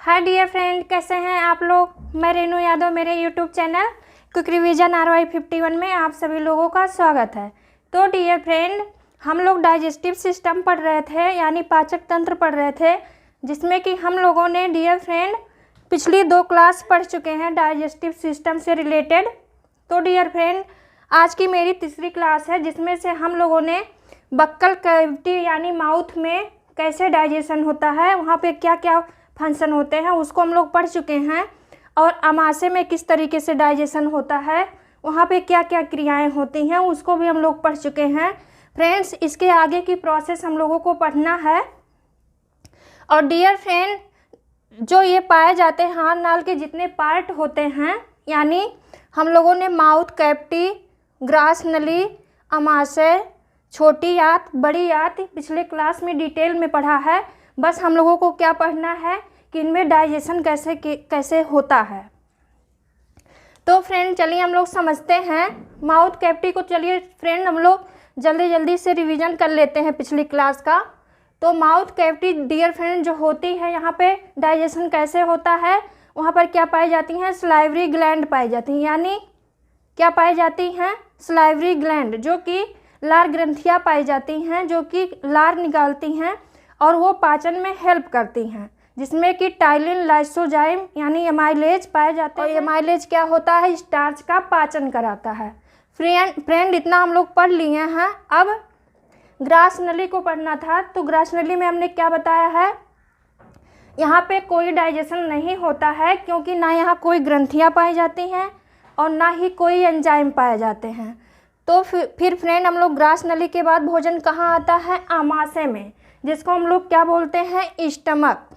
Hi dear friend, कैसे हैं आप लोग। मैं रेनू यादव, मेरे YouTube channel quick revision RY 51 में आप सभी लोगों का स्वागत है। तो डियर फ्रेंड, हम लोग डाइजेस्टिव सिस्टम पढ़ रहे थे, यानी पाचक तंत्र पढ़ रहे थे, जिसमें कि हम लोगों ने डियर फ्रेंड पिछली 2 क्लास पढ़ चुके हैं डाइजेस्टिव सिस्टम से रिलेटेड। तो डियर फ्रेंड, आज की मेरी तीसरी क्लास है, जिसमें से हम लोगों ने बक्कल कैविटी यानी माउथ में कैसे डाइजेशन होता है, वहाँ पे क्या क्या फंक्शन होते हैं, उसको हम लोग पढ़ चुके हैं। और आमाशय में किस तरीके से डाइजेशन होता है, वहाँ पे क्या क्या क्रियाएं होती हैं, उसको भी हम लोग पढ़ चुके हैं। फ्रेंड्स, इसके आगे की प्रोसेस हम लोगों को पढ़ना है। और डियर फ्रेंड, जो ये पाए जाते हैं हाथ नाल के जितने पार्ट होते हैं, यानी हम लोगों ने माउथ कैविटी, ग्रास नली, आमाशय, छोटी आंत, बड़ी आंत पिछले क्लास में डिटेल में पढ़ा है। बस हम लोगों को क्या पढ़ना है कि इनमें डाइजेशन कैसे होता है। तो फ्रेंड, चलिए हम लोग समझते हैं माउथ कैविटी को। चलिए फ्रेंड, हम लोग जल्दी से रिवीजन कर लेते हैं पिछली क्लास का। तो माउथ कैविटी डियर फ्रेंड जो होती है, यहाँ पे डाइजेशन कैसे होता है, वहाँ पर क्या पाई जाती हैं, सलाइवरी ग्लैंड पाई जाती हैं। यानी क्या पाई जाती हैं, सलाइवरी ग्लैंड, जो कि लार ग्रंथियाँ पाई जाती हैं, जो कि लार निकालती हैं और वो पाचन में हेल्प करती हैं, जिसमें कि टाइलिन, लाइसोजाइम यानी एमाइलेज पाए जाते हैं। और एमाइलेज क्या होता है, स्टार्च का पाचन कराता है। फ्रेंड, इतना हम लोग पढ़ लिए हैं। अब ग्रास नली को पढ़ना था। तो ग्रास नली में हमने क्या बताया है, यहाँ पे कोई डाइजेशन नहीं होता है, क्योंकि ना यहाँ कोई ग्रंथियाँ पाई जाती हैं और ना ही कोई एंजाइम पाए जाते हैं। तो फिर फ्रेंड, हम लोग ग्रास नली के बाद भोजन कहाँ आता है, आमाशय में, जिसको हम लोग क्या बोलते हैं, स्टमक।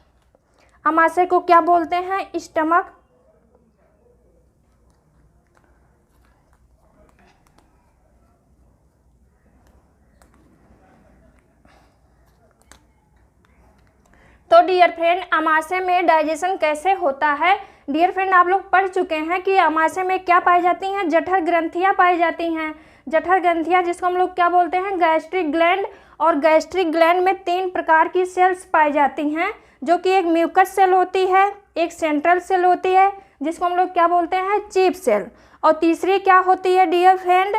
आमाशय को क्या बोलते हैं, स्टमक। तो डियर फ्रेंड, आमाशय में डाइजेशन कैसे होता है। डियर फ्रेंड, आप लोग पढ़ चुके हैं कि आमाशय में क्या पाई जाती हैं, जठर ग्रंथियाँ पाई जाती हैं। जठर ग्रंथियाँ जिसको हम लोग क्या बोलते हैं, गैस्ट्रिक ग्लैंड। और गैस्ट्रिक ग्लैंड में 3 प्रकार की सेल्स पाई जाती हैं, जो कि एक म्यूकस सेल होती है, एक सेंट्रल सेल होती है जिसको हम लोग क्या बोलते हैं, चीफ सेल, और तीसरी क्या होती है डियर फ्रेंड,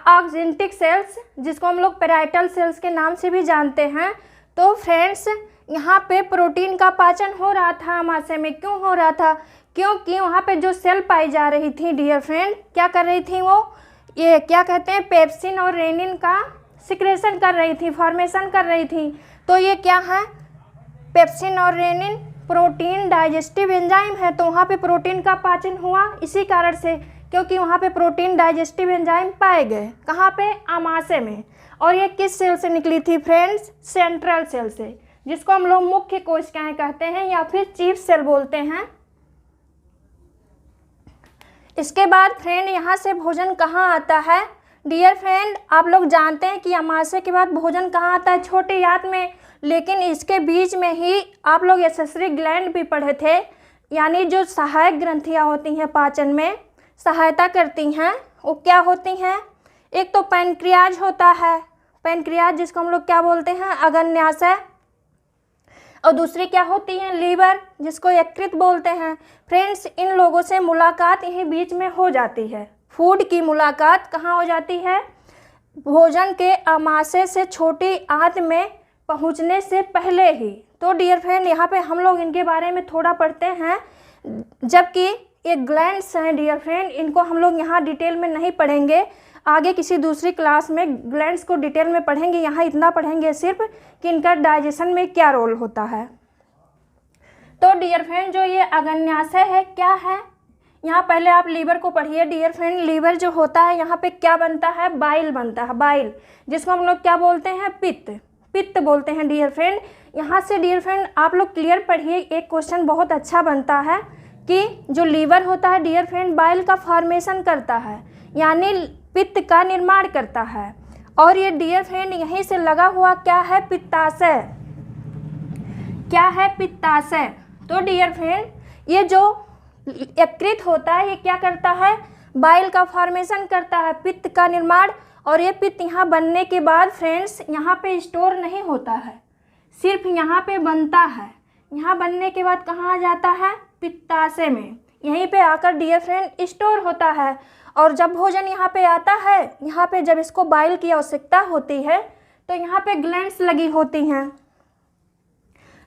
ऑक्जेंटिक सेल्स, जिसको हम लोग पेराइटल सेल्स के नाम से भी जानते हैं। तो फ्रेंड्स, यहाँ पे प्रोटीन का पाचन हो रहा था आमाशय में। क्यों हो रहा था, क्योंकि वहाँ पे जो सेल पाई जा रही थी डियर फ्रेंड, क्या कर रही थी, वो ये क्या कहते हैं, पेप्सिन और रेनिन का सिक्रेशन कर रही थी, फॉर्मेशन कर रही थी। तो ये क्या है, पेप्सिन और रेनिन प्रोटीन डाइजेस्टिव एंजाइम है। तो वहाँ पे प्रोटीन का पाचन हुआ इसी कारण से, क्योंकि वहाँ पे प्रोटीन डाइजेस्टिव एंजाइम पाए गए। कहाँ पे, आमाशय में। और ये किस सेल से निकली थी फ्रेंड्स, सेंट्रल सेल से, जिसको हम लोग मुख्य कोशिकाएं कहते हैं या फिर चीफ सेल बोलते हैं। इसके बाद फ्रेंड, यहाँ से भोजन कहाँ आता है। डियर फ्रेंड, आप लोग जानते हैं कि आमाशय के बाद भोजन कहाँ आता है, छोटी आंत में। लेकिन इसके बीच में ही आप लोग एक्सेसरी ग्लैंड भी पढ़े थे, यानी जो सहायक ग्रंथियाँ होती हैं पाचन में सहायता करती हैं, वो क्या होती हैं। एक तो पैनक्रियाज होता है, पैनक्रियाज जिसको हम लोग क्या बोलते हैं, अग्न्याशय। और दूसरी क्या होती है, लीवर, जिसको यकृत बोलते हैं। फ्रेंड्स, इन लोगों से मुलाकात यहीं बीच में हो जाती है। फूड की मुलाकात कहाँ हो जाती है, भोजन के आमाशय से छोटी आंत में पहुँचने से पहले ही। तो डियर फ्रेंड, यहाँ पे हम लोग इनके बारे में थोड़ा पढ़ते हैं, जबकि ये ग्लैंड्स हैं डियर फ्रेंड, इनको हम लोग यहाँ डिटेल में नहीं पढ़ेंगे। आगे किसी दूसरी क्लास में ग्लैंड्स को डिटेल में पढ़ेंगे। यहाँ इतना पढ़ेंगे सिर्फ कि इनका डाइजेशन में क्या रोल होता है। तो डियर फ्रेंड, जो ये अग्न्याशय है क्या है, यहाँ पहले आप लीवर को पढ़िए। डियर फ्रेंड, लीवर जो होता है, यहाँ पे क्या बनता है, बाइल बनता है, बाइल, जिसको हम लोग क्या बोलते हैं, पित्त बोलते हैं डियर फ्रेंड। यहाँ से डियर फ्रेंड आप लोग क्लियर पढ़िए, एक क्वेश्चन बहुत अच्छा बनता है कि जो लीवर होता है डियर फ्रेंड, बाइल का फॉर्मेशन करता है, यानी पित्त का निर्माण करता है। और ये डियर फ्रेंड यहीं से लगा हुआ क्या है, पित्ताशय। क्या है, पित्ताशय। तो डियर फ्रेंड, ये जो यकृत होता है, ये क्या करता है, बाइल का फॉर्मेशन करता है, पित्त का निर्माण। और ये पित्त यहाँ बनने के बाद फ्रेंड्स यहाँ पे स्टोर नहीं होता है, सिर्फ यहाँ पे बनता है। यहाँ बनने के बाद कहाँ आ जाता है, पित्ताशय में। यहीं पे आकर डियर फ्रेंड स्टोर होता है। और जब भोजन यहाँ पे आता है, यहाँ पे जब इसको बाइल की आवश्यकता होती है तो यहाँ पे ग्लैंड्स लगी होती हैं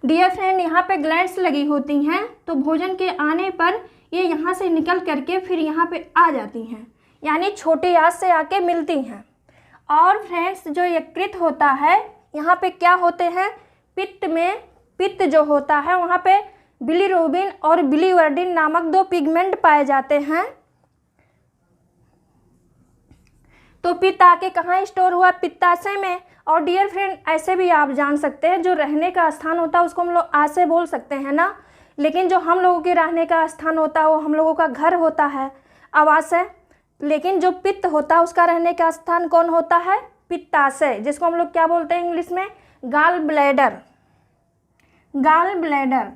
डियर फ्रेंड, यहाँ पे ग्लैंड्स लगी होती हैं। तो भोजन के आने पर ये यहाँ से निकल करके फिर यहाँ पे आ जाती हैं, यानी छोटी आंत से आके मिलती हैं। और फ्रेंड्स जो यकृत होता है, यहाँ पे क्या होते हैं, पित्त जो होता है वहाँ पे बिलीरुबिन और बिलीवर्डिन नामक 2 पिगमेंट पाए जाते हैं। तो पित्त आके कहाँ स्टोर हुआ, पित्ताशय में। और डियर फ्रेंड ऐसे भी आप जान सकते हैं, जो रहने का स्थान होता है उसको हम लोग आशय बोल सकते हैं ना, लेकिन जो हम लोगों के रहने का स्थान होता है वो हम लोगों का घर होता है, आवासय। लेकिन जो पित्त होता है उसका रहने का स्थान कौन होता है, पित्ताशय, जिसको हम लोग क्या बोलते हैं इंग्लिश में, गॉल ब्लैडर। Gall bladder.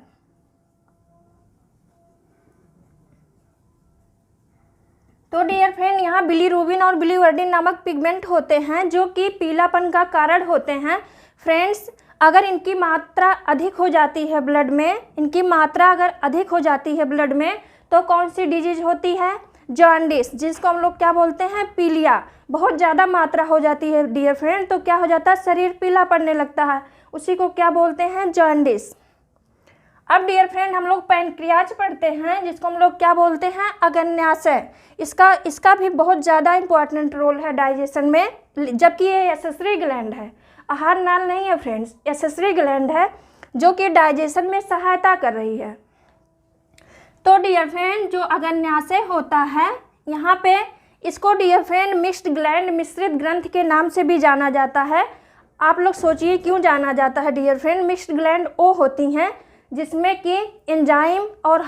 तो डियर फ्रेंड यहाँ बिलीरुबिन और बिलीवर्डिन नामक पिगमेंट होते हैं जो कि पीलापन का कारण होते हैं। फ्रेंड्स अगर इनकी मात्रा अधिक हो जाती है ब्लड में, इनकी मात्रा अगर अधिक हो जाती है ब्लड में तो कौन सी डिजीज होती है, जॉन्डिस, जिसको हम लोग क्या बोलते हैं, पीलिया। बहुत ज़्यादा मात्रा हो जाती है डियर फ्रेंड तो क्या हो जाता है, शरीर पीला पड़ने लगता है, उसी को क्या बोलते हैं, जॉन्डिस। अब डियर फ्रेंड हम लोग पैनक्रियाज पढ़ते हैं जिसको हम लोग क्या बोलते हैं, अग्न्याशय। इसका भी बहुत ज़्यादा इंपॉर्टेंट रोल है डाइजेशन में, जबकि ये एसेसरी ग्लैंड है, आहार नाल नहीं है फ्रेंड्स, एसेसरी ग्लैंड है जो कि डाइजेशन में सहायता कर रही है। तो डियर फ्रेंड जो अग्न्याशय होता है यहाँ पे इसको डियर फ्रेंड मिक्स्ड ग्लैंड, मिश्रित ग्रंथ के नाम से भी जाना जाता है। आप लोग सोचिए क्यों जाना जाता है डियर फ्रेंड। मिक्स्ड ग्लैंड वो होती हैं जिसमें कि एंजाइम और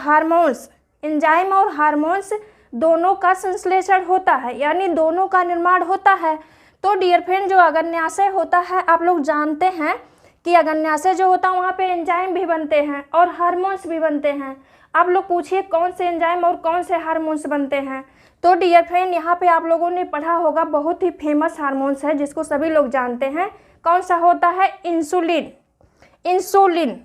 हार्मोन्स दोनों का संश्लेषण होता है, यानी दोनों का निर्माण होता है। तो डियर फ्रेंड जो अग्न्याशय होता है, आप लोग जानते हैं कि अग्न्याशय जो होता है वहाँ पे एंजाइम भी बनते हैं और हार्मोन्स भी बनते हैं। आप लोग पूछिए कौन से एंजाइम और कौन से हार्मोन्स बनते हैं। तो डियर फ्रेंड यहाँ पे आप लोगों ने पढ़ा होगा, बहुत ही फेमस हार्मोन्स है जिसको सभी लोग जानते हैं, कौन सा होता है, इंसुलिन।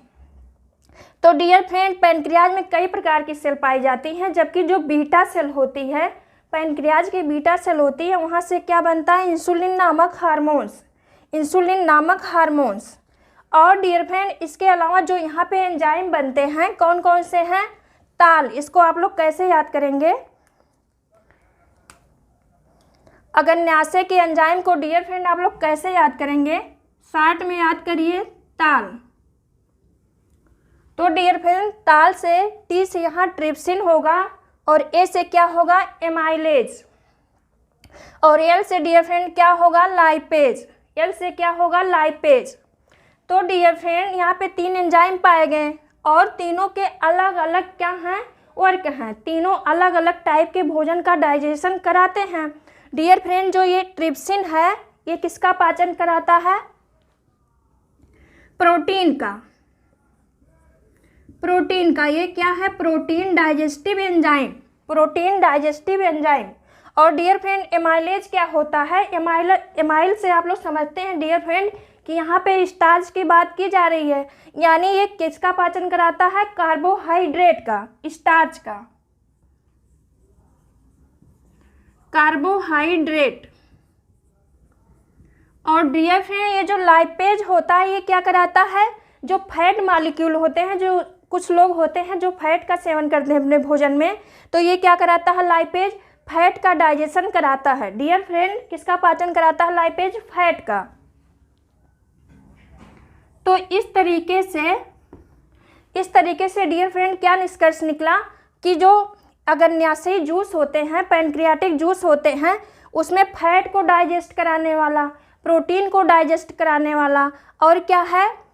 तो डियर फ्रेंड पैनक्रियाज में कई प्रकार की सेल पाई जाती हैं, जबकि जो बीटा सेल होती है, पैनक्रियाज की बीटा सेल होती है, वहाँ से क्या बनता है, इंसुलिन नामक हार्मोन्स। और डियर फ्रेंड इसके अलावा जो यहाँ पे एंजाइम बनते हैं कौन कौन से हैं, ताल। इसको आप लोग कैसे याद करेंगे, अग्न्याशय के एंजाइम को डियर फ्रेंड आप लोग कैसे याद करेंगे, शॉर्ट में याद करिए, ताल। तो डियर फ्रेंड ताल से, टी से यहाँ ट्रिप्सिन होगा और ए से क्या होगा, एमाइलेज, और एल से डियर फ्रेंड क्या होगा, लाइपेज। एल से क्या होगा, लाइपेज। तो डियर फ्रेंड यहाँ पे 3 एंजाइम पाए गए और तीनों के अलग अलग क्या हैं, वर्क हैं। तीनों अलग अलग टाइप के भोजन का डाइजेशन कराते हैं। डियर फ्रेंड जो ये ट्रिप्सिन है ये किसका पाचन कराता है, प्रोटीन का। ये क्या है, प्रोटीन डाइजेस्टिव एंजाइम। और डियर फ्रेंड एमाइलेज क्या होता है, एमाइल से आप लोग समझते हैं डियर फ्रेंड कि यहाँ पे स्टार्च की बात की जा रही है, यानी ये किसका पाचन कराता है, कार्बोहाइड्रेट का, स्टार्च का, कार्बोहाइड्रेट। और डियर फ्रेंड ये जो लाइपेज होता है ये क्या कराता है, जो फैट मॉलिक्यूल होते हैं, जो कुछ लोग होते हैं जो फैट का सेवन करते हैं अपने भोजन में, तो ये क्या कराता है, लाइपेज फैट का डाइजेशन कराता है। डियर फ्रेंड किसका पाचन कराता है, लाइपेज फैट का। तो इस तरीके से डियर फ्रेंड क्या निष्कर्ष निकला कि जो अग्न्याशयी जूस होते हैं, पैनक्रियाटिक जूस होते हैं, उसमें फैट को डाइजेस्ट कराने वाला, प्रोटीन को डाइजेस्ट कराने वाला और क्या है,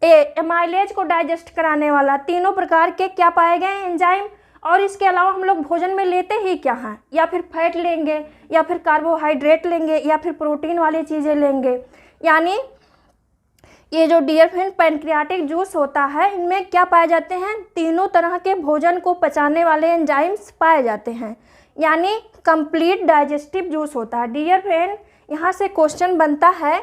एमाइलेज को डाइजेस्ट कराने वाला, तीनों प्रकार के क्या पाए गए एंजाइम। और इसके अलावा हम लोग भोजन में लेते ही क्या हैं, या फिर फैट लेंगे, या फिर कार्बोहाइड्रेट लेंगे, या फिर प्रोटीन वाली चीज़ें लेंगे। यानी ये जो डियर फ्रेंड पैनक्रियाटिक जूस होता है इनमें क्या पाए जाते हैं, तीनों तरह के भोजन को पचाने वाले एंजाइम्स पाए जाते हैं, यानी कंप्लीट डाइजेस्टिव जूस होता है। डियर फ्रेंड यहाँ से क्वेश्चन बनता है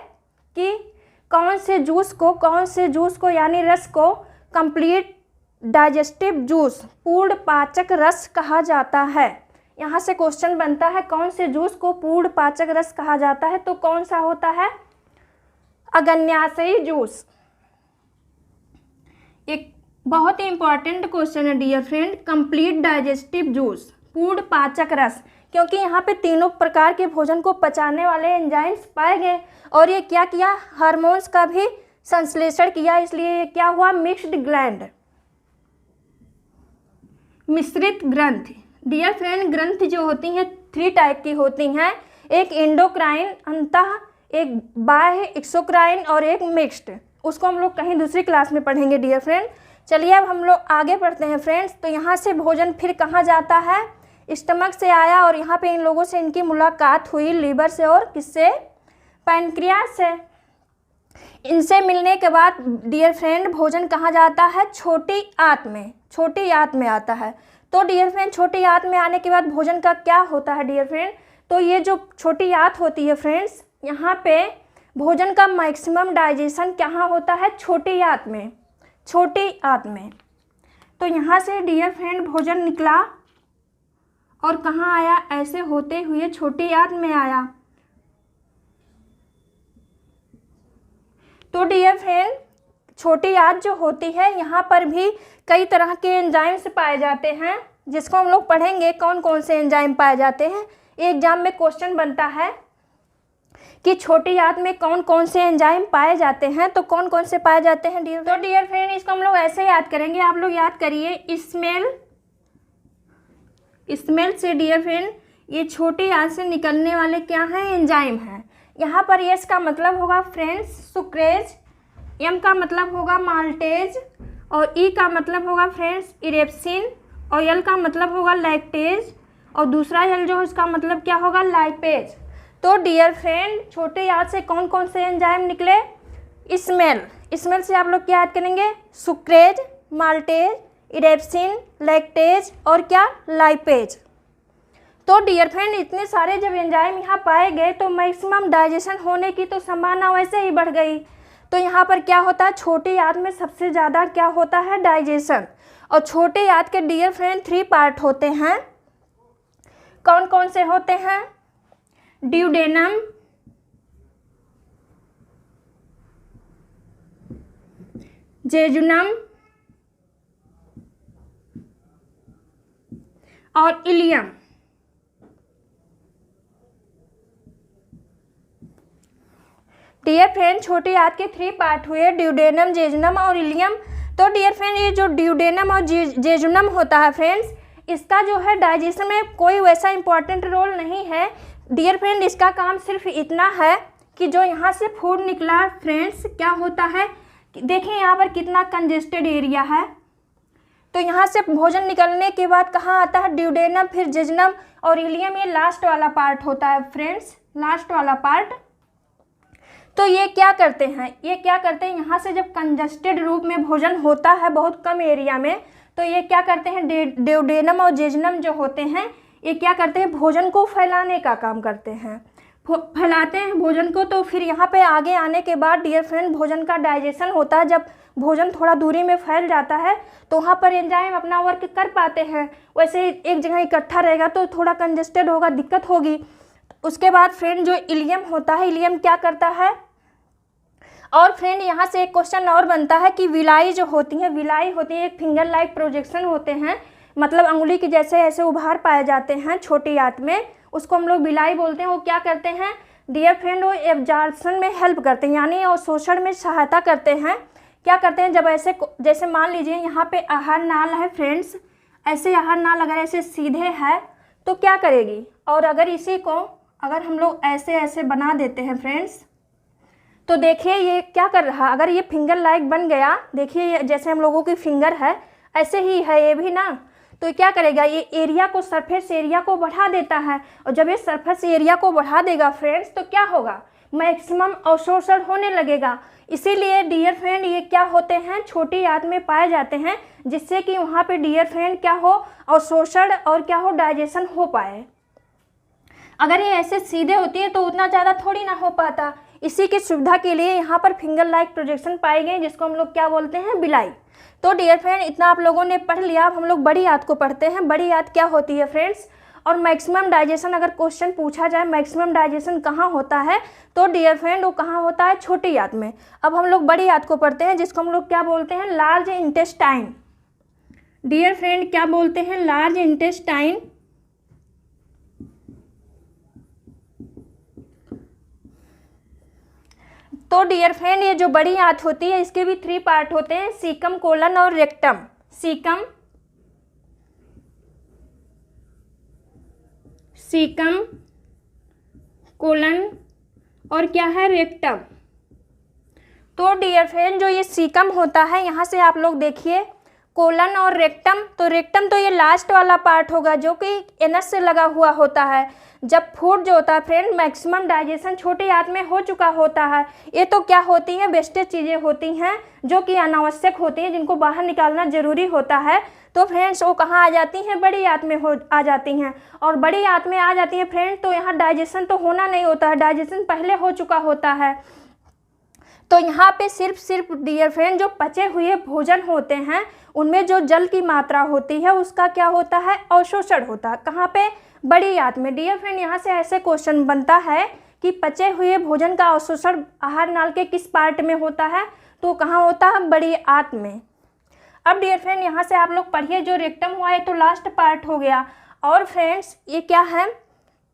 कि कौन से जूस को यानी रस को कंप्लीट डाइजेस्टिव जूस, पूर्ण पाचक रस कहा जाता है। यहाँ से क्वेश्चन बनता है कौन से जूस को पूर्ण पाचक रस कहा जाता है, तो कौन सा होता है? अग्न्याशयी जूस। एक बहुत ही इंपॉर्टेंट क्वेश्चन है dear friend, complete digestive juice, पूर्ण पाचक रस, क्योंकि यहाँ पे तीनों प्रकार के भोजन को पचाने वाले एंजाइम्स पाए गए और ये क्या किया, हार्मोन्स का भी संश्लेषण किया, इसलिए ये क्या हुआ, मिक्स्ड ग्लैंड, मिश्रित ग्रंथि। डियर फ्रेंड, ग्रंथि जो होती हैं 3 टाइप की होती हैं, एक एंडोक्राइन अंतः, एक बाह्य एक्सोक्राइन और एक मिक्स्ड। उसको हम लोग कहीं दूसरी क्लास में पढ़ेंगे डियर फ्रेंड। चलिए अब हम लोग आगे बढ़ते हैं फ्रेंड्स। तो यहाँ से भोजन फिर कहाँ जाता है, स्टमक से आया और यहाँ पे इन लोगों से इनकी मुलाकात हुई लीवर से और किससे, पैनक्रियास से। इनसे मिलने के बाद डियर फ्रेंड भोजन कहाँ जाता है, छोटी आंत में, छोटी आंत में आता है। तो डियर फ्रेंड छोटी आंत में आने के बाद भोजन का क्या होता है डियर फ्रेंड, तो ये जो छोटी आंत होती है फ्रेंड्स, यहाँ पे भोजन का मैक्सिमम डाइजेशन कहाँ होता है, छोटी आंत में, छोटी आंत में। तो यहाँ से डियर फ्रेंड भोजन निकला और कहाँ आया, ऐसे होते हुए छोटी आंत में आया। तो डियर फ्रेंड छोटी आंत जो होती है यहाँ पर भी कई तरह के एंजाइम्स पाए जाते हैं, जिसको हम लोग पढ़ेंगे कौन कौन से एंजाइम पाए जाते हैं। एग्जाम में क्वेश्चन बनता है कि छोटी आंत में कौन कौन से एंजाइम पाए जाते हैं, तो कौन कौन से पाए जाते हैं डियर। तो डियर फ्रेंड इसको हम लोग ऐसे याद करेंगे, आप लोग याद करिए, स्मेल से डियर फ्रेंड ये छोटी आंत से निकलने वाले क्या हैं, एंजाइम हैं। यहाँ पर एस का मतलब होगा फ्रेंड्स सुक्रेज, एम का मतलब होगा माल्टेज और ई का मतलब होगा फ्रेंड्स इरेप्सिन और एल का मतलब होगा लैक्टेज और दूसरा एल जो है उसका मतलब क्या होगा, लाइपेज। तो डियर फ्रेंड छोटे आंत से कौन कौन से एंजाइम निकले, स्मेल से आप लोग क्या याद करेंगे, सुक्रेज, माल्टेज, इरेप्सिन, लैक्टेज और क्या, लाइपेज। तो डियर फ्रेंड इतने सारे जब एंजाइम यहाँ पाए गए तो मैक्सिमम डाइजेशन होने की तो संभावना वैसे ही बढ़ गई। तो यहाँ पर क्या होता है, छोटी आंत में सबसे ज़्यादा क्या होता है, डाइजेशन। और छोटे आंत के डियर फ्रेंड 3 पार्ट होते हैं, कौन कौन से होते हैं, ड्यूडेनम, जेजुनम और इलियम। डियर फ्रेंड छोटी आंत के 3 पार्ट हुए, ड्यूडेनम, जेजुनम और इलियम। तो डियर फ्रेंड ये जो ड्यूडेनम और जेजुनम होता है फ्रेंड्स, इसका जो है डाइजेशन में कोई वैसा इंपॉर्टेंट रोल नहीं है डियर फ्रेंड। इसका काम सिर्फ इतना है कि जो यहाँ से फूड निकला फ्रेंड्स क्या होता है, देखिए यहाँ पर कितना कंजेस्टेड एरिया है। तो यहाँ से भोजन निकलने के बाद कहाँ आता है, ड्यूडेनम, फिर जेजुनम और इलियम, ये लास्ट वाला पार्ट होता है फ्रेंड्स, लास्ट वाला पार्ट। तो ये क्या करते हैं, यहाँ से जब कंजेस्टेड रूप में भोजन होता है बहुत कम एरिया में, तो ये क्या करते हैं, ड्यूडेनम और जेजुनम जो होते हैं ये क्या करते हैं, भोजन को फैलाने का काम करते हैं, फैलाते हैं भोजन को। तो फिर यहाँ पे आगे आने के बाद डियर फ्रेंड भोजन का डाइजेशन होता है। जब भोजन थोड़ा दूरी में फैल जाता है तो वहाँ पर एंजाइम अपना वर्क कर पाते हैं, वैसे एक जगह इकट्ठा रहेगा तो थोड़ा कंजेस्टेड होगा, दिक्कत होगी। उसके बाद फ्रेंड जो इलियम होता है, इलियम क्या करता है, और फ्रेंड यहाँ से एक क्वेश्चन और बनता है कि विलाई जो होती है, विलाई होती है एक फिंगर लाइक प्रोजेक्शन होते हैं, मतलब अंगुली के जैसे ऐसे उभार पाए जाते हैं छोटी आंत में, उसको हम लोग विलाई बोलते हैं। वो क्या करते हैं डियर फ्रेंड, वो एब्जॉर्प्शन में हेल्प करते हैं, यानी अवशोषण में सहायता करते हैं। क्या करते हैं, जब ऐसे जैसे मान लीजिए यहाँ पे आहार नाल है फ्रेंड्स, ऐसे आहार नाल अगर ऐसे सीधे है तो क्या करेगी, और अगर इसी को अगर हम लोग ऐसे ऐसे बना देते हैं फ्रेंड्स, तो देखिए ये क्या कर रहा है, अगर ये फिंगर लाइक बन गया, देखिए जैसे हम लोगों की फिंगर है ऐसे ही है ये भी ना, तो क्या करेगा, ये एरिया को, सरफेस एरिया को बढ़ा देता है। और जब ये सरफेस एरिया को बढ़ा देगा फ्रेंड्स तो क्या होगा, मैक्सिमम अवशोषण होने लगेगा। इसीलिए डियर फ्रेंड ये क्या होते हैं, छोटी आंत में पाए जाते हैं, जिससे कि वहाँ पे डियर फ्रेंड क्या हो, अवशोषण और क्या हो, डाइजेशन हो पाए। अगर ये ऐसे सीधे होती है तो उतना ज़्यादा थोड़ी ना हो पाता, इसी की सुविधा के लिए यहाँ पर फिंगर लाइक प्रोजेक्शन पाए गए, जिसको हम लोग क्या बोलते हैं, बिलाई। तो डियर फ्रेंड, इतना आप लोगों ने पढ़ लिया। अब हम लोग बड़ी आंत को पढ़ते हैं। बड़ी आंत क्या होती है फ्रेंड्स, और मैक्सिमम डाइजेशन अगर क्वेश्चन पूछा जाए मैक्सिमम डाइजेशन कहाँ होता है, तो डियर फ्रेंड वो कहाँ होता है, छोटी आंत में। अब हम लोग बड़ी आंत को पढ़ते हैं, जिसको हम लोग क्या बोलते हैं, लार्ज इंटेस्टाइन। डियर फ्रेंड, क्या बोलते हैं, लार्ज इंटेस्टाइन। तो डियर फ्रेंड, ये जो बड़ी आंत होती है इसके भी 3 पार्ट होते हैं, सीकम, कोलन और रेक्टम। सीकम, सीकम, कोलन और क्या है, रेक्टम। तो डियर फ्रेंड, जो ये सीकम होता है, यहाँ से आप लोग देखिए कोलन और रेक्टम। तो रेक्टम तो ये लास्ट वाला पार्ट होगा जो कि एनस से लगा हुआ होता है। जब फूड जो होता है फ्रेंड, मैक्सिमम डाइजेशन छोटी आंत में हो चुका होता है। ये तो क्या होती हैं, वेस्टेज चीज़ें होती हैं जो कि अनावश्यक होती हैं, जिनको बाहर निकालना ज़रूरी होता है। तो फ्रेंड्स वो कहाँ आ जाती हैं, बड़ी आंत में आ जाती हैं। और बड़ी आंत में आ जाती हैं फ्रेंड, तो यहाँ डाइजेशन तो होना नहीं होता है, डाइजेशन पहले हो चुका होता है। तो यहाँ पे सिर्फ डियर फ्रेंड, जो पचे हुए भोजन होते हैं उनमें जो जल की मात्रा होती है उसका क्या होता है, अवशोषण होता है। कहाँ पे, बड़ी आंत में। डियर फ्रेंड, यहाँ से ऐसे क्वेश्चन बनता है कि पचे हुए भोजन का अवशोषण आहार नाल के किस पार्ट में होता है, तो कहाँ होता है, बड़ी आंत में। अब डियर फ्रेंड, यहाँ से आप लोग पढ़िए, जो रेक्टम हुआ है तो लास्ट पार्ट हो गया। और फ्रेंड्स ये क्या है,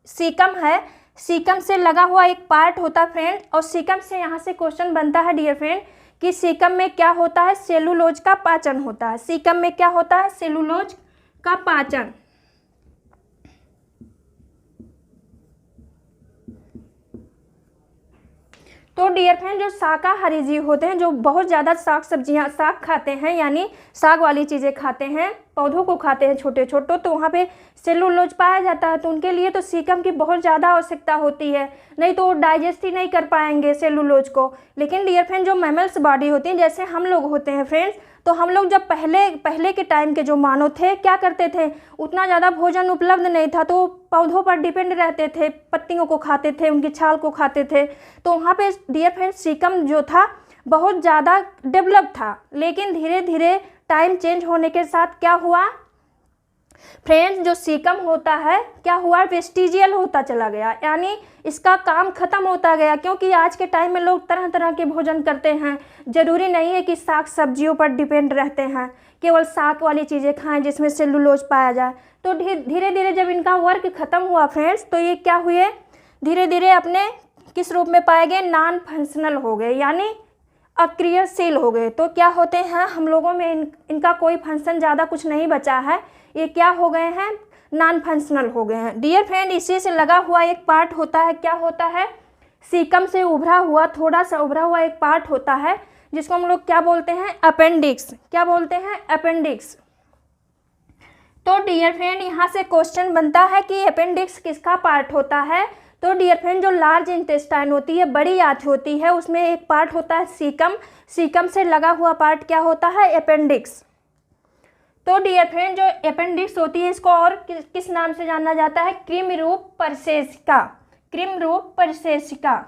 सीकम है। सीकम से लगा हुआ एक पार्ट होता है फ्रेंड, और सीकम से यहाँ से क्वेश्चन बनता है डियर फ्रेंड कि सीकम में क्या होता है, सेलुलोज का पाचन होता है। सीकम में क्या होता है, सेलुलोज का पाचन। तो डियर फ्रेंड, जो शाकाहारी जीव होते हैं, जो बहुत ज़्यादा साग सब्जियां, साग खाते हैं, यानी साग वाली चीज़ें खाते हैं, पौधों को खाते हैं छोटे छोटे, तो वहाँ पे सेलुलोज पाया जाता है। तो उनके लिए तो सीकम की बहुत ज़्यादा आवश्यकता होती है, नहीं तो वो डाइजेस्ट ही नहीं कर पाएंगे सेलुलोज को। लेकिन डियर फ्रेंड, जो मैमल्स बॉडी होती है, जैसे हम लोग होते हैं फ्रेंड्स, तो हम लोग जब पहले के टाइम के जो मानव थे, क्या करते थे, उतना ज़्यादा भोजन उपलब्ध नहीं था, तो पौधों पर डिपेंड रहते थे, पत्तियों को खाते थे, उनकी छाल को खाते थे। तो वहाँ पे डियर फ्रेंड सीकम जो था बहुत ज़्यादा डेवलप था। लेकिन धीरे धीरे टाइम चेंज होने के साथ क्या हुआ फ्रेंड्स, जो सीकम होता है क्या हुआ, वेस्टिजियल होता चला गया, यानी इसका काम खत्म होता गया। क्योंकि आज के टाइम में लोग तरह तरह के भोजन करते हैं, ज़रूरी नहीं है कि साग सब्जियों पर डिपेंड रहते हैं, केवल साग वाली चीज़ें खाएं जिसमें सेलुलोज पाया जाए। तो धीरे धीरे जब इनका वर्क खत्म हुआ फ्रेंड्स, तो ये क्या हुए, धीरे धीरे अपने किस रूप में पाए गए, नॉन फंक्शनल हो गए, यानी अक्रियाशील हो गए। तो क्या होते हैं, हम लोगों में इनका कोई फंक्शन ज़्यादा कुछ नहीं बचा है, ये क्या हो गए हैं, नॉन फंक्शनल हो गए हैं। डियर फ्रेंड, इसी से लगा हुआ एक पार्ट होता है, क्या होता है, सीकम से उभरा हुआ, थोड़ा सा उभरा हुआ एक पार्ट होता है, जिसको हम लोग क्या बोलते हैं, अपेंडिक्स। क्या बोलते हैं, अपेंडिक्स। तो डियर फ्रेंड, यहाँ से क्वेश्चन बनता है कि अपेंडिक्स किसका पार्ट होता है। तो डियर फ्रेंड, जो लार्ज इंटेस्टाइन होती है, बड़ी आंत होती है, उसमें एक पार्ट होता है सीकम। सीकम से लगा हुआ पार्ट क्या होता है, अपेंडिक्स। तो डियर फ्रेंड, जो अपेंडिक्स होती है इसको और किस नाम से जाना जाता है, कृमि रूप परिशेषिका। कृमि रूप परिशेषिका।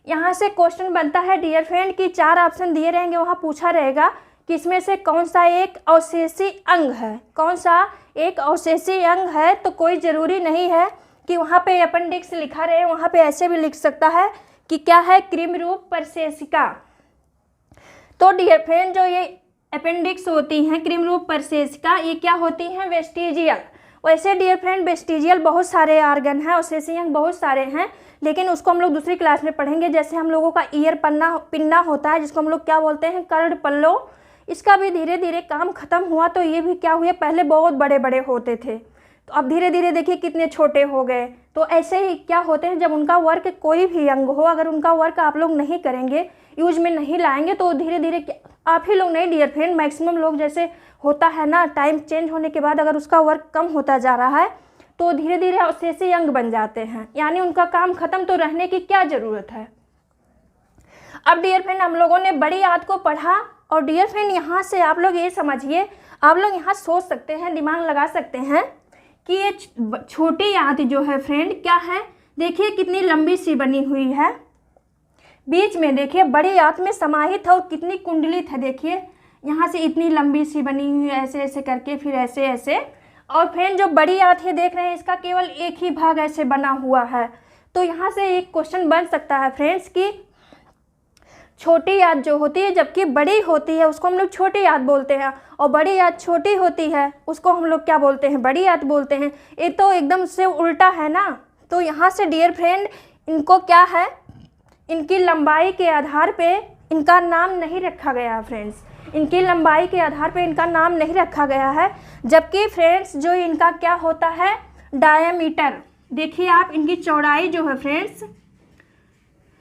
यहाँ से क्वेश्चन बनता है डियर फ्रेंड कि 4 ऑप्शन दिए रहेंगे, वहाँ पूछा रहेगा कि इसमें से कौन सा एक अवशेषी अंग है, कौन सा एक अवशेषी अंग है। तो कोई ज़रूरी नहीं है कि वहाँ पे अपेंडिक्स लिखा रहे, वहाँ पे ऐसे भी लिख सकता है कि क्या है, कृमि रूप परिशेषिका। तो डियर फ्रेंड, जो ये अपेंडिक्स होती हैं, कृमि रूप परिशेषिका, ये क्या होती हैं, वेस्टिजियल। वैसे डियर फ्रेंड, वेस्टिजियल बहुत सारे ऑर्गन हैं, अवशेषी अंग बहुत सारे हैं, लेकिन उसको हम लोग दूसरी क्लास में पढ़ेंगे। जैसे हम लोगों का ईयर पिन्ना होता है, जिसको हम लोग क्या बोलते हैं, कर्ण पल्लो, इसका भी धीरे धीरे काम खत्म हुआ। तो ये भी क्या हुए, पहले बहुत बड़े बड़े होते थे, तो अब धीरे धीरे देखिए कितने छोटे हो गए। तो ऐसे ही क्या होते हैं, जब उनका वर्क कोई भी अंग हो, अगर उनका वर्क आप लोग नहीं करेंगे, यूज में नहीं लाएंगे, तो धीरे धीरे आप ही लोग नहीं डियर फ्रेंड, मैक्सिमम लोग, जैसे होता है ना, टाइम चेंज होने के बाद अगर उसका वर्क कम होता जा रहा है तो धीरे धीरे अवशेषी अंग बन जाते हैं, यानी उनका काम खत्म, तो रहने की क्या ज़रूरत है। अब डियर फ्रेंड, हम लोगों ने बड़ी आंत को पढ़ा, और डियर फ्रेंड यहाँ से आप लोग ये समझिए, आप लोग यहाँ सोच सकते हैं, दिमाग लगा सकते हैं कि ये छोटी आंत जो है फ्रेंड क्या है, देखिए कितनी लंबी सी बनी हुई है, बीच में देखिए बड़ी आंत में समाहित है और कितनी कुंडलित है। देखिए यहाँ से इतनी लंबी सी बनी हुई है, ऐसे ऐसे करके, फिर ऐसे ऐसे। और फ्रेंड जो बड़ी आंत है देख रहे हैं, इसका केवल एक ही भाग ऐसे बना हुआ है। तो यहाँ से एक क्वेश्चन बन सकता है फ्रेंड्स कि छोटी आंत जो होती है जबकि बड़ी होती है उसको हम लोग छोटी आंत बोलते हैं, और बड़ी आंत छोटी होती है उसको हम लोग क्या बोलते हैं, बड़ी आंत बोलते हैं। ये तो एकदम से उल्टा है ना। तो यहाँ से डियर फ्रेंड इनको क्या है, इनकी लंबाई के आधार पे इनका नाम नहीं रखा गया है फ्रेंड्स, इनकी लंबाई के आधार पे इनका नाम नहीं रखा गया है। जबकि फ्रेंड्स जो इनका क्या होता है, डायमीटर, देखिए आप इनकी चौड़ाई जो है फ्रेंड्स,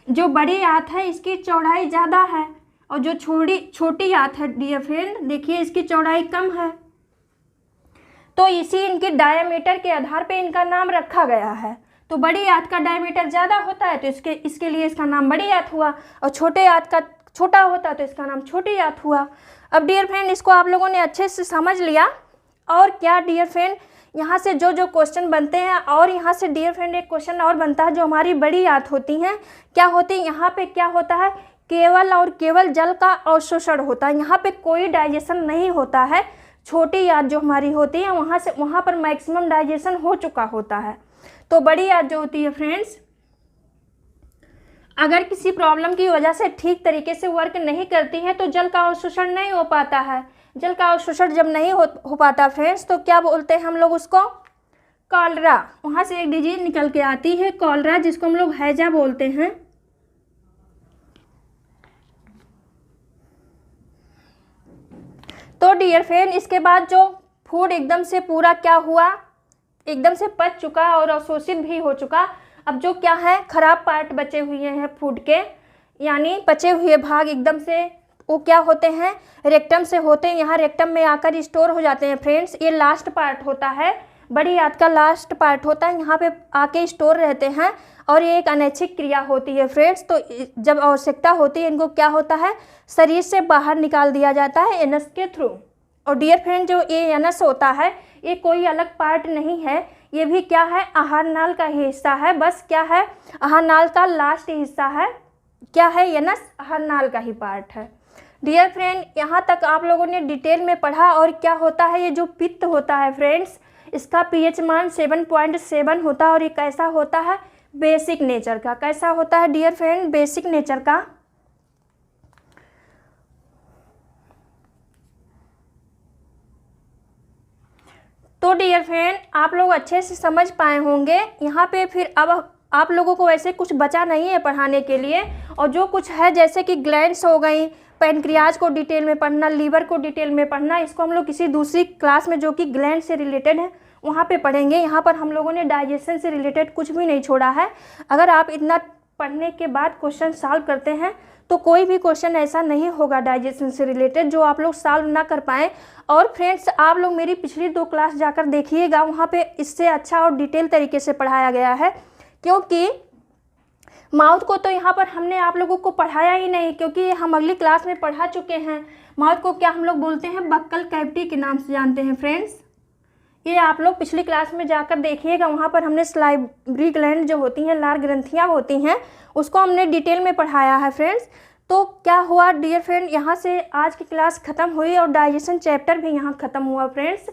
जो बड़ी आंत है इसकी चौड़ाई ज़्यादा है, और जो छोटी आंत है डियर फ्रेंड देखिए इसकी चौड़ाई कम है। तो इसी इनके डायमीटर के आधार पे इनका नाम रखा गया है। तो बड़ी आंत का डायमीटर ज़्यादा होता है तो इसके लिए इसका नाम बड़ी आंत हुआ, और छोटे आंत का छोटा होता है तो इसका नाम छोटी आंत हुआ। अब डियर फ्रेंड इसको आप लोगों ने अच्छे से समझ लिया। और क्या डियर फ्रेंड यहाँ से जो जो क्वेश्चन बनते हैं, और यहाँ से डियर फ्रेंड एक क्वेश्चन और बनता है, जो हमारी बड़ी आंत होती हैं क्या होती है, यहाँ पे क्या होता है, केवल और केवल जल का अवशोषण होता है, यहाँ पे कोई डाइजेशन नहीं होता है। छोटी आंत जो हमारी होती है वहाँ पर मैक्सिमम डाइजेशन हो चुका होता है। तो बड़ी आंत जो होती है फ्रेंड्स, अगर किसी प्रॉब्लम की वजह से ठीक तरीके से वर्क नहीं करती है तो जल का अवशोषण नहीं हो पाता है। जल का अवशोषण जब नहीं हो पाता फ्रेंड्स तो क्या बोलते हैं हम लोग उसको, कॉलरा। वहाँ से एक डिजीज निकल के आती है कॉलरा, जिसको हम लोग हैजा बोलते हैं। तो डियर फ्रेंड इसके बाद जो फूड एकदम से पूरा क्या हुआ, एकदम से पच चुका और अवशोषित भी हो चुका। अब जो क्या है खराब पार्ट बचे हुए हैं फूड के, यानी पचे हुए भाग एकदम से वो क्या होते हैं, रेक्टम से होते हैं, यहाँ रेक्टम में आकर स्टोर हो जाते हैं फ्रेंड्स। ये लास्ट पार्ट होता है, बड़ी आंत का लास्ट पार्ट होता है, यहाँ पे आके स्टोर रहते हैं। और ये एक अनैच्छिक क्रिया होती है फ्रेंड्स। तो जब आवश्यकता होती है इनको क्या होता है, शरीर से बाहर निकाल दिया जाता है एनस के थ्रू। और डियर फ्रेंड जो ये एनस होता है ये कोई अलग पार्ट नहीं है, ये भी क्या है, आहार नाल का ही हिस्सा है। बस क्या है, आहार नाल का लास्ट हिस्सा है, क्या है, एनस आहार नाल का ही पार्ट है। डियर फ्रेंड यहाँ तक आप लोगों ने डिटेल में पढ़ा। और क्या होता है, ये जो पित्त होता है फ्रेंड्स, इसका पीएच मान 7.7 होता है। और ये कैसा होता है, बेसिक नेचर का। कैसा होता है डियर फ्रेंड, बेसिक नेचर का। तो डियर फ्रेंड आप लोग अच्छे से समझ पाए होंगे यहाँ पे। फिर अब आप लोगों को वैसे कुछ बचा नहीं है पढ़ाने के लिए, और जो कुछ है जैसे कि ग्लैंड्स हो गई, पैनक्रियाज को डिटेल में पढ़ना, लीवर को डिटेल में पढ़ना, इसको हम लोग किसी दूसरी क्लास में जो कि ग्लैंड से रिलेटेड है वहाँ पे पढ़ेंगे। यहाँ पर हम लोगों ने डाइजेशन से रिलेटेड कुछ भी नहीं छोड़ा है। अगर आप इतना पढ़ने के बाद क्वेश्चन सॉल्व करते हैं तो कोई भी क्वेश्चन ऐसा नहीं होगा डाइजेशन से रिलेटेड जो आप लोग सॉल्व ना कर पाएँ। और फ्रेंड्स आप लोग मेरी पिछली 2 क्लास जाकर देखिएगा, वहाँ पे इससे अच्छा और डिटेल तरीके से पढ़ाया गया है। क्योंकि माउथ को तो यहाँ पर हमने आप लोगों को पढ़ाया ही नहीं, क्योंकि हम अगली क्लास में पढ़ा चुके हैं। माउथ को क्या हम लोग बोलते हैं, बक्कल कैविटी के नाम से जानते हैं फ्रेंड्स। ये आप लोग पिछली क्लास में जाकर देखिएगा, वहाँ पर हमने सलाइवरी ग्लैंड जो होती हैं, लार ग्रंथियाँ होती हैं, उसको हमने डिटेल में पढ़ाया है फ्रेंड्स। तो क्या हुआ डियर फ्रेंड, यहाँ से आज की क्लास ख़त्म हुई और डाइजेशन चैप्टर भी यहाँ ख़त्म हुआ फ्रेंड्स।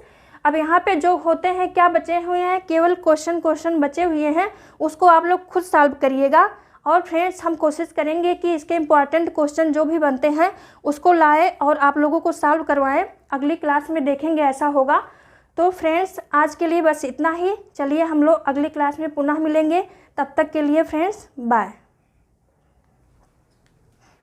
अब यहाँ पे जो होते हैं क्या बचे हुए हैं, केवल क्वेश्चन बचे हुए हैं, उसको आप लोग खुद सॉल्व करिएगा। और फ्रेंड्स हम कोशिश करेंगे कि इसके इम्पॉर्टेंट क्वेश्चन जो भी बनते हैं उसको लाए और आप लोगों को सॉल्व करवाएं। अगली क्लास में देखेंगे ऐसा होगा। तो फ्रेंड्स आज के लिए बस इतना ही। चलिए हम लोग अगली क्लास में पुनः मिलेंगे, तब तक के लिए फ्रेंड्स बाय।